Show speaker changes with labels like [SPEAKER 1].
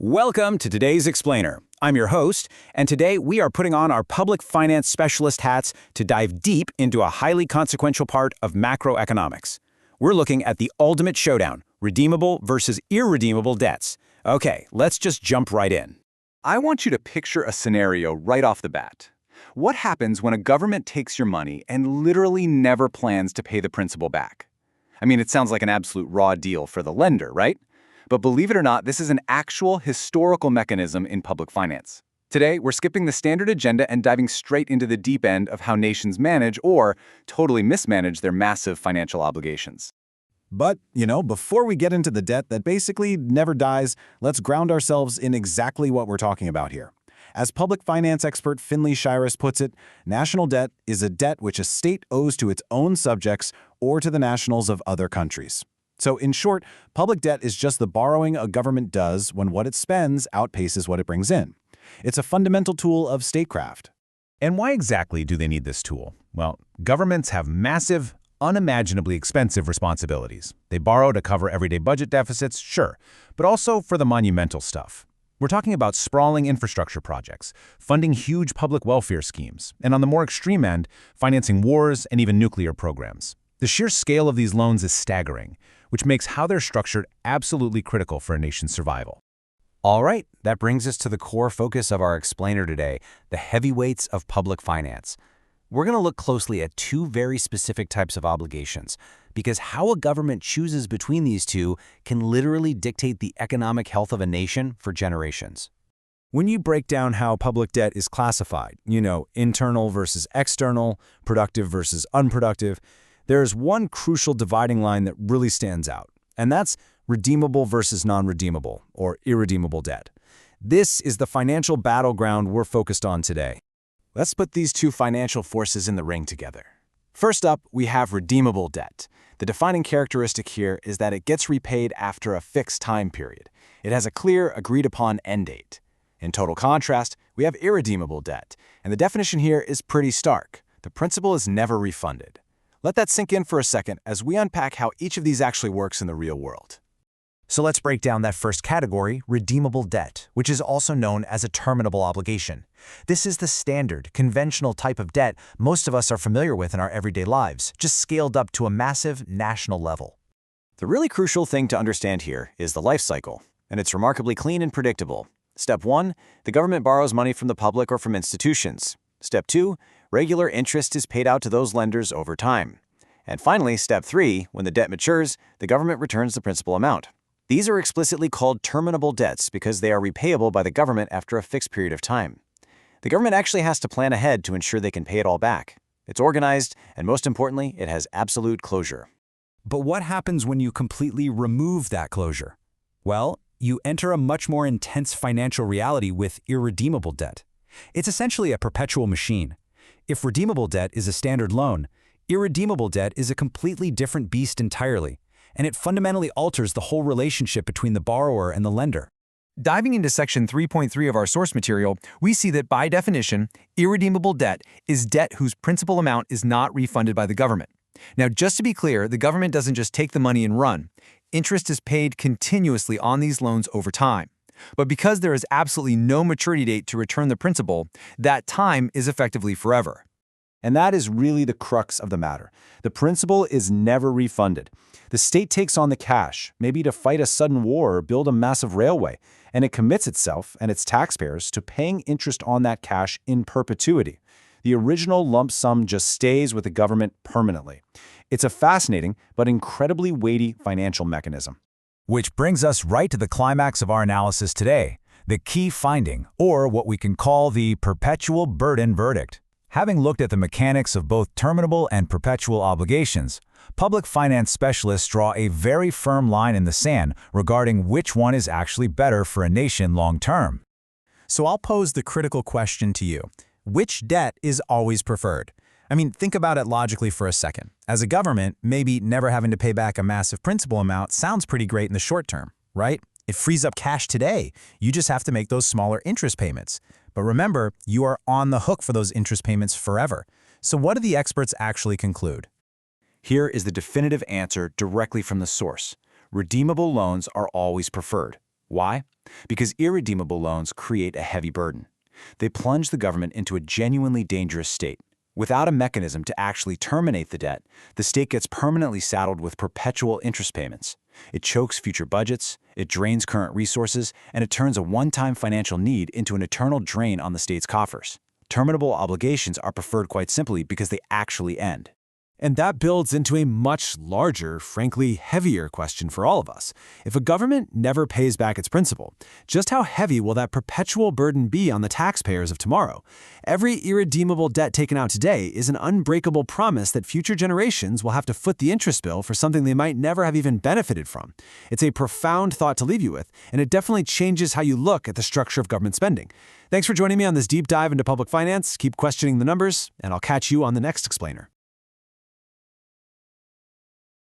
[SPEAKER 1] Welcome to today's Explainer. I'm your host, and today we are putting on our public finance specialist hats to dive deep into a highly consequential part of macroeconomics. We're looking at the ultimate showdown, redeemable versus irredeemable debts. Okay, let's just jump right in.
[SPEAKER 2] I want you to picture a scenario right off the bat. What happens when a government takes your money and literally never plans to pay the principal back? I mean, it sounds like an absolute raw deal for the lender, right? But believe it or not, this is an actual historical mechanism in public finance. Today, we're skipping the standard agenda and diving straight into the deep end of how nations manage or totally mismanage their massive financial obligations.
[SPEAKER 3] But, before we get into the debt that basically never dies, let's ground ourselves in exactly what we're talking about here. As public finance expert Finlay Shiras puts it, national debt is a debt which a state owes to its own subjects or to the nationals of other countries. So, in short, public debt is just the borrowing a government does when what it spends outpaces what it brings in. It's a fundamental tool of statecraft.
[SPEAKER 4] And why exactly do they need this tool? Well, governments have massive, unimaginably expensive responsibilities. They borrow to cover everyday budget deficits, sure, but also for the monumental stuff. We're talking about sprawling infrastructure projects, funding huge public welfare schemes, and on the more extreme end, financing wars and even nuclear programs. The sheer scale of these loans is staggering, which makes how they're structured absolutely critical for a nation's survival.
[SPEAKER 1] All right, that brings us to the core focus of our explainer today, the heavyweights of public finance. We're going to look closely at two very specific types of obligations, because how a government chooses between these two can literally dictate the economic health of a nation for generations.
[SPEAKER 3] When you break down how public debt is classified, internal versus external, productive versus unproductive, there is one crucial dividing line that really stands out, and that's redeemable versus non-redeemable, or irredeemable debt. This is the financial battleground we're focused on today. Let's put these two financial forces in the ring together. First up, we have redeemable debt. The defining characteristic here is that it gets repaid after a fixed time period. It has a clear, agreed-upon end date. In total contrast, we have irredeemable debt, and the definition here is pretty stark. The principal is never refunded. Let that sink in for a second as we unpack how each of these actually works in the real world.
[SPEAKER 4] So let's break down that first category, redeemable debt, which is also known as a terminable obligation. This is the standard, conventional type of debt most of us are familiar with in our everyday lives, just scaled up to a massive national level.
[SPEAKER 1] The really crucial thing to understand here is the life cycle, and it's remarkably clean and predictable. Step 1, the government borrows money from the public or from institutions. Step 2, regular interest is paid out to those lenders over time. And finally, Step 3, when the debt matures, the government returns the principal amount. These are explicitly called terminable debts because they are repayable by the government after a fixed period of time. The government actually has to plan ahead to ensure they can pay it all back. It's organized, and most importantly, it has absolute closure.
[SPEAKER 3] But what happens when you completely remove that closure? Well, you enter a much more intense financial reality with irredeemable debt. It's essentially a perpetual machine. If redeemable debt is a standard loan, irredeemable debt is a completely different beast entirely, and it fundamentally alters the whole relationship between the borrower and the lender.
[SPEAKER 5] Diving into Section 3.3 of our source material, we see that by definition, irredeemable debt is debt whose principal amount is not refunded by the government. Now, just to be clear, the government doesn't just take the money and run. Interest is paid continuously on these loans over time. But because there is absolutely no maturity date to return the principal, that time is effectively forever.
[SPEAKER 3] And that is really the crux of the matter. The principal is never refunded. The state takes on the cash, maybe to fight a sudden war or build a massive railway, and it commits itself and its taxpayers to paying interest on that cash in perpetuity. The original lump sum just stays with the government permanently. It's a fascinating but incredibly weighty financial mechanism.
[SPEAKER 4] Which brings us right to the climax of our analysis today, the key finding, or what we can call the perpetual burden verdict. Having looked at the mechanics of both terminable and perpetual obligations, public finance specialists draw a very firm line in the sand regarding which one is actually better for a nation long-term.
[SPEAKER 3] So I'll pose the critical question to you. Which debt is always preferred? I mean, think about it logically for a second. As a government, maybe never having to pay back a massive principal amount sounds pretty great in the short term, right? It frees up cash today. You just have to make those smaller interest payments. But remember, you are on the hook for those interest payments forever. So what do the experts actually conclude?
[SPEAKER 1] Here is the definitive answer directly from the source. Redeemable loans are always preferred. Why? Because irredeemable loans create a heavy burden. They plunge the government into a genuinely dangerous state. Without a mechanism to actually terminate the debt, the state gets permanently saddled with perpetual interest payments. It chokes future budgets, it drains current resources, and it turns a one-time financial need into an eternal drain on the state's coffers. Terminable obligations are preferred quite simply because they actually end.
[SPEAKER 3] And that builds into a much larger, frankly heavier question for all of us. If a government never pays back its principal, just how heavy will that perpetual burden be on the taxpayers of tomorrow? Every irredeemable debt taken out today is an unbreakable promise that future generations will have to foot the interest bill for something they might never have even benefited from. It's a profound thought to leave you with, and it definitely changes how you look at the structure of government spending. Thanks for joining me on this deep dive into public finance. Keep questioning the numbers, and I'll catch you on the next explainer.